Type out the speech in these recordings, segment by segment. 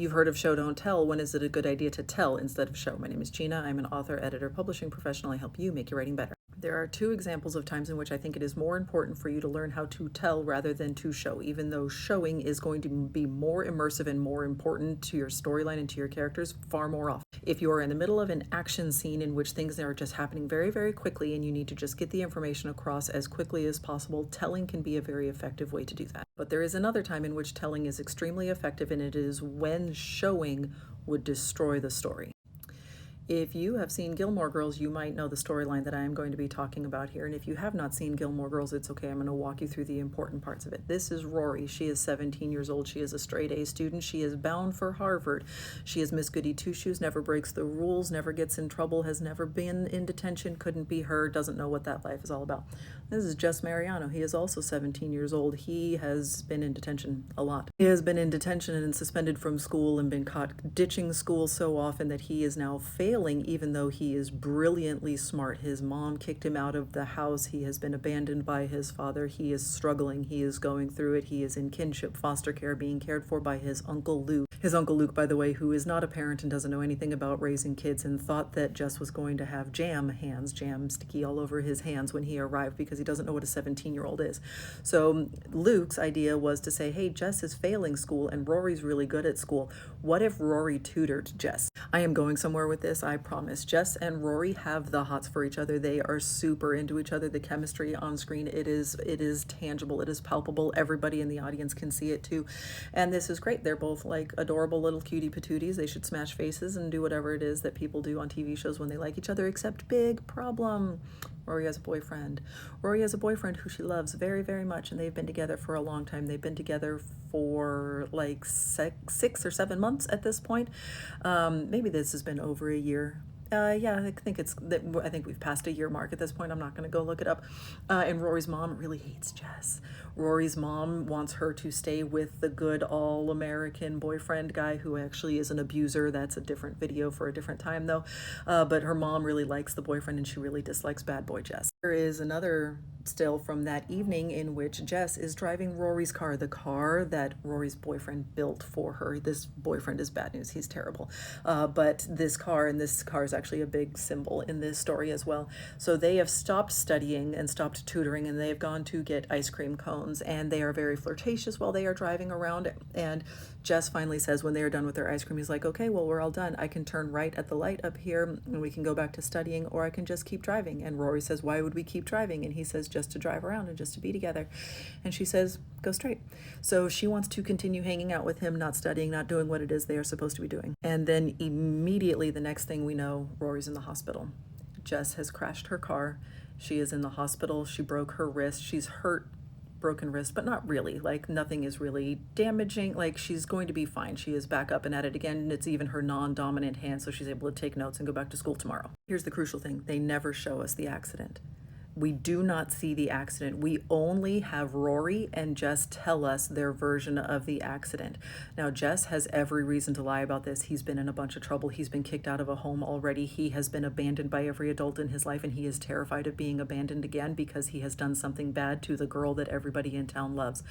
You've heard of show, don't tell. When is it a good idea to tell instead of show? My name is Gina. I'm an author, editor, publishing professional. I help you make your writing better. There are two examples of times in which I think it is more important for you to learn how to tell rather than to show, even though showing is going to be more immersive and more important to your storyline and to your characters far more often. If you are in the middle of an action scene in which things are just happening very, very quickly and you need to just get the information across as quickly as possible, telling can be a very effective way to do that. But there is another time in which telling is extremely effective, and it is when showing would destroy the story. If you have seen Gilmore Girls, you might know the storyline that I am going to be talking about here. And if you have not seen Gilmore Girls, it's okay. I'm going to walk you through the important parts of it. This is Rory. She is 17 years old. She is a straight A student. She is bound for Harvard. She is Miss Goody Two-Shoes, never breaks the rules, never gets in trouble, has never been in detention, couldn't be her, doesn't know what that life is all about. This is Jess Mariano. He is also 17 years old. He has been in detention a lot. He has been in detention and suspended from school and been caught ditching school so often that he is now failing, even though he is brilliantly smart. His mom kicked him out of the house. He has been abandoned by his father. He is struggling. He is going through it. He is in kinship foster care, being cared for by his Uncle Luke. His Uncle Luke, by the way, who is not a parent and doesn't know anything about raising kids, and thought that Jess was going to have jam sticky all over his hands when he arrived, because he doesn't know what a 17-year-old is. So Luke's idea was to say, hey, Jess is failing school and Rory's really good at school. What if Rory tutored Jess? I am going somewhere with this, I promise. Jess and Rory have the hots for each other. They are super into each other. The chemistry on screen, it is tangible, it is palpable. Everybody in the audience can see it too. And this is great. They're both like adorable little cutie patooties. They should smash faces and do whatever it is that people do on TV shows when they like each other, except big problem. Rory has a boyfriend. Rory has a boyfriend who she loves very, very much, and they've been together for a long time. They've been together for like 6 or 7 months at this point. Maybe this has been over a year. Yeah, I think we've passed a year mark at this point. I'm not going to go look it up. And Rory's mom really hates Jess. Rory's mom wants her to stay with the good all-American boyfriend guy who actually is an abuser. That's a different video for a different time though. But her mom really likes the boyfriend and she really dislikes bad boy Jess. There is another still from that evening in which Jess is driving Rory's car, the car that Rory's boyfriend built for her. This boyfriend is bad news. He's terrible. But this car is actually a big symbol in this story as well. So they have stopped studying and stopped tutoring, and they have gone to get ice cream cones, and they are very flirtatious while they are driving around. And Jess finally says, when they are done with their ice cream, he's like, okay, well, we're all done. I can turn right at the light up here and we can go back to studying, or I can just keep driving. And Rory says, why would we keep driving? And he says, just to drive around and just to be together. And she says, go straight. So she wants to continue hanging out with him, not studying, not doing what it is they are supposed to be doing. And then immediately the next thing we know, Rory's in the hospital. Jess has crashed her car. She is in the hospital. She broke her wrist. She's hurt, broken wrist, but not really. Like, nothing is really damaging. Like, she's going to be fine. She is back up and at it again, and it's even her non-dominant hand, so she's able to take notes and go back to school tomorrow. Here's the crucial thing. They never show us the accident. We do not see the accident. We only have Rory and Jess tell us their version of the accident. Now, Jess has every reason to lie about this. He's been in a bunch of trouble. He's been kicked out of a home already. He has been abandoned by every adult in his life, and he is terrified of being abandoned again because he has done something bad to the girl that everybody in town loves.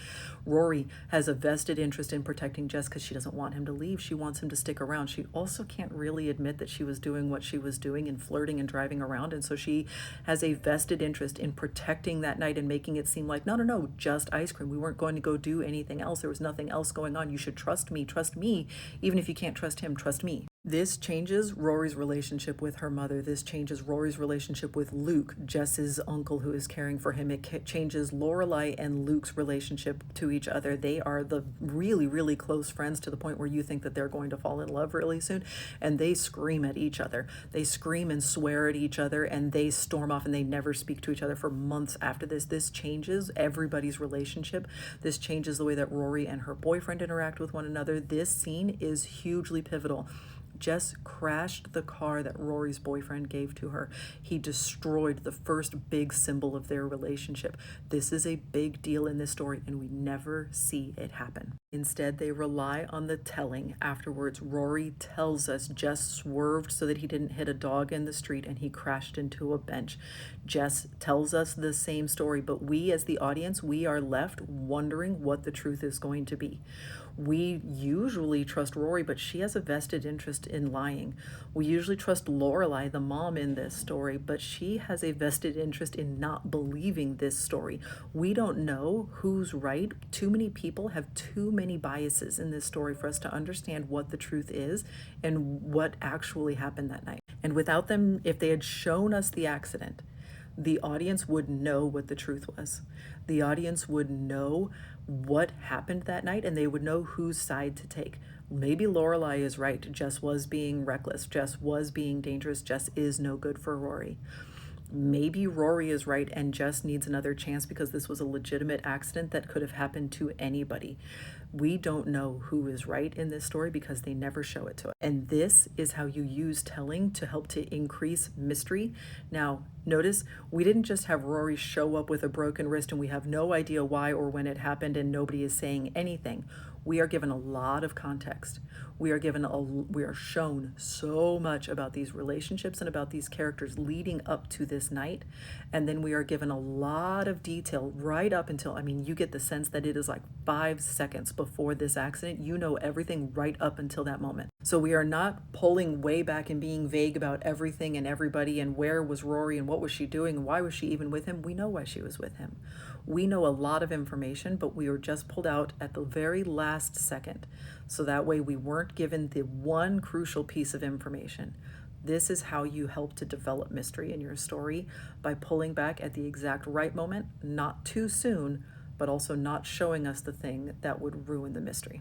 Rory has a vested interest in protecting Jess because she doesn't want him to leave. She wants him to stick around. She also can't really admit that she was doing what she was doing and flirting and driving around, and so she has a vested interest in protecting that night and making it seem like, no, just ice cream. We weren't going to go do anything else. There was nothing else going on. You should trust me, even if you can't trust him, trust me. This changes Rory's relationship with her mother. This changes Rory's relationship with Luke, Jess's uncle who is caring for him. It changes Lorelai and Luke's relationship to each other. They are the really, really close friends to the point where you think that they're going to fall in love really soon. And they scream at each other. They scream and swear at each other, and they storm off and they never speak to each other for months after this. This changes everybody's relationship. This changes the way that Rory and her boyfriend interact with one another. This scene is hugely pivotal. Jess crashed the car that Rory's boyfriend gave to her. He destroyed the first big symbol of their relationship. This is a big deal in this story, and we never see it happen. Instead, they rely on the telling. Afterwards, Rory tells us Jess swerved so that he didn't hit a dog in the street and he crashed into a bench. Jess tells us the same story, but we, as the audience, we are left wondering what the truth is going to be. We usually trust Rory, but she has a vested interest in lying. We usually trust Lorelai, the mom, in this story, but she has a vested interest in not believing this story. We don't know who's right. Too many people have too many biases in this story for us to understand what the truth is and what actually happened that night. And without them, if they had shown us the accident, the audience would know what the truth was. The audience would know what happened that night and they would know whose side to take. Maybe Lorelai is right. Jess was being reckless. Jess was being dangerous. Jess is no good for Rory. Maybe Rory is right and Jess needs another chance because this was a legitimate accident that could have happened to anybody. We don't know who is right in this story because they never show it to us. And this is how you use telling to help to increase mystery. Now, notice we didn't just have Rory show up with a broken wrist and we have no idea why or when it happened and nobody is saying anything. We are given a lot of context. We are shown so much about these relationships and about these characters leading up to this night. And then we are given a lot of detail right up until, I mean, you get the sense that it is like 5 seconds before this accident. You know everything right up until that moment. So we are not pulling way back and being vague about everything and everybody and where was Rory and what was she doing and why was she even with him. We know why she was with him. We know a lot of information, but we were just pulled out at the very last second. So that way we weren't given the one crucial piece of information. This is how you help to develop mystery in your story, by pulling back at the exact right moment, not too soon, but also not showing us the thing that would ruin the mystery.